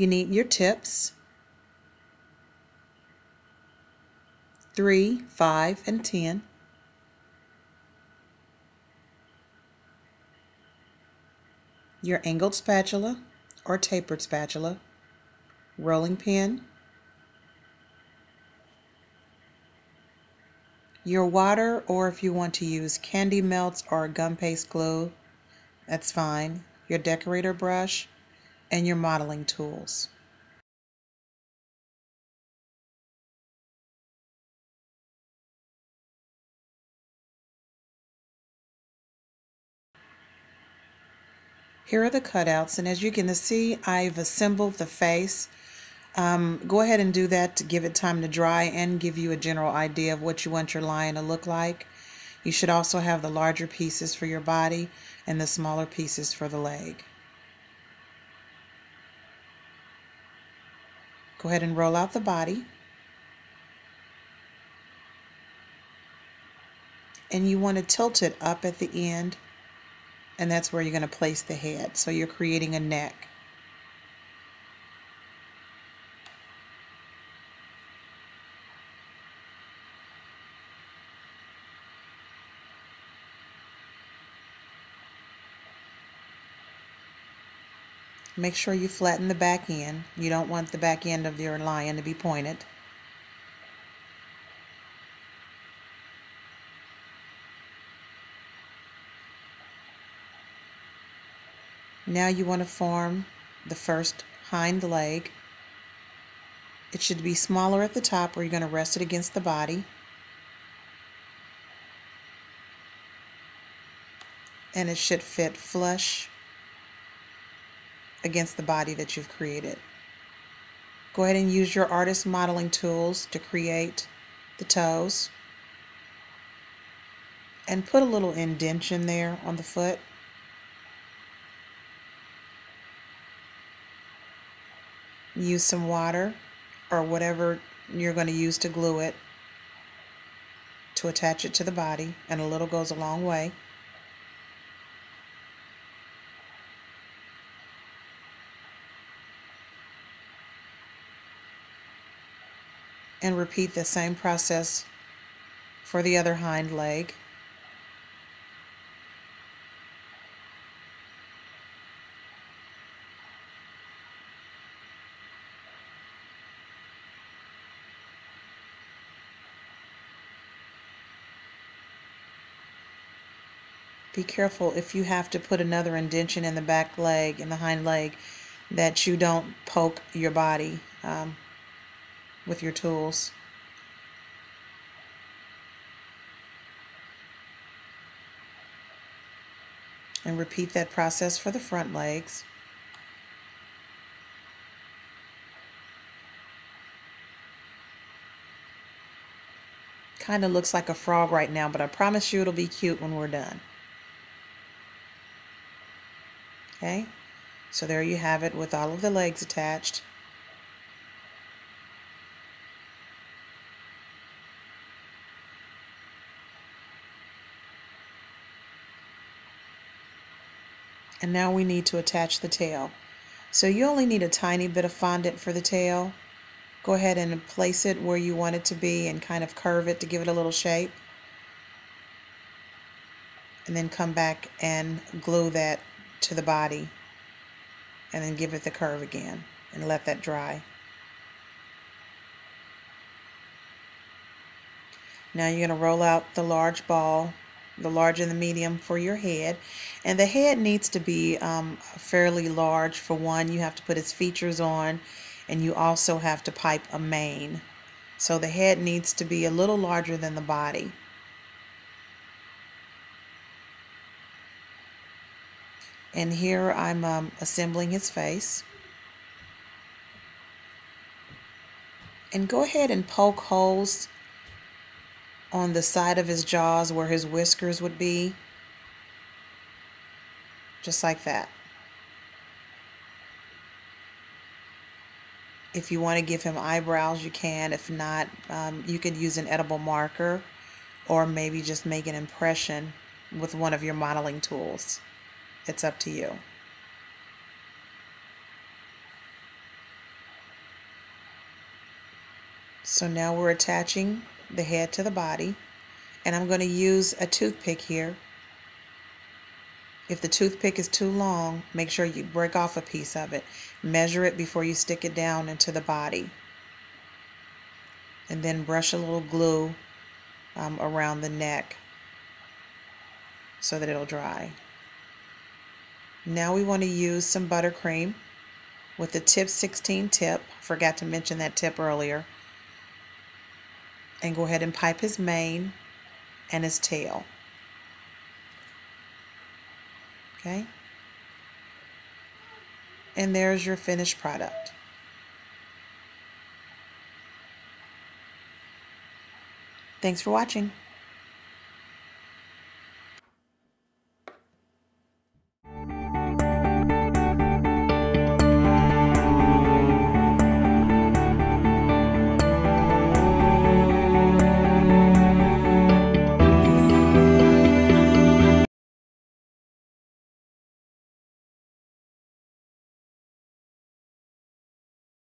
You need your tips, 3, 5, and 10. Your angled spatula or tapered spatula, rolling pin, your water, or if you want to use candy melts or gum paste glue, that's fine, your decorator brush, and your modeling tools. Here are the cutouts, and as you can see, I've assembled the face. Go ahead and do that to give it time to dry and give you a general idea of what you want your lion to look like. You should also have the larger pieces for your body and the smaller pieces for the leg. Go ahead and roll out the body. And you want to tilt it up at the end, and that's where you're going to place the head. So you're creating a neck. Make sure you flatten the back end. You don't want the back end of your lion to be pointed. Now you want to form the first hind leg. It should be smaller at the top where you're going to rest it against the body. And it should fit flush against the body that you've created. Go ahead and use your artist modeling tools to create the toes. And put a little indentation there on the foot. Use some water or whatever you're going to use to glue it to attach it to the body, and a little goes a long way. And repeat the same process for the other hind leg. Be careful if you have to put another indentation in the back leg, in the hind leg, that you don't poke your body with your tools. And repeat that process for the front legs. Kind of looks like a frog right now, but I promise you it'll be cute when we're done. Okay, so there you have it with all of the legs attached. And now we need to attach the tail. So you only need a tiny bit of fondant for the tail. Go ahead and place it where you want it to be and kind of curve it to give it a little shape. And then come back and glue that to the body. And then give it the curve again and let that dry. Now you're going to roll out the large ball, the large and the medium for your head. And the head needs to be fairly large. For one, you have to put its features on, and you also have to pipe a mane. So the head needs to be a little larger than the body. And here I'm assembling his face. And go ahead and poke holes on the side of his jaws where his whiskers would be. Just like that. If you want to give him eyebrows, you can. If not, you could use an edible marker or maybe just make an impression with one of your modeling tools. It's up to you. So now we're attaching the head to the body, and I'm going to use a toothpick here. If the toothpick is too long, make sure you break off a piece of it. Measure it before you stick it down into the body. And then brush a little glue around the neck so that it'll dry. Now we want to use some buttercream with the tip 16 tip. Forgot to mention that tip earlier. And go ahead and pipe his mane and his tail. Okay? And there's your finished product. Thanks for watching.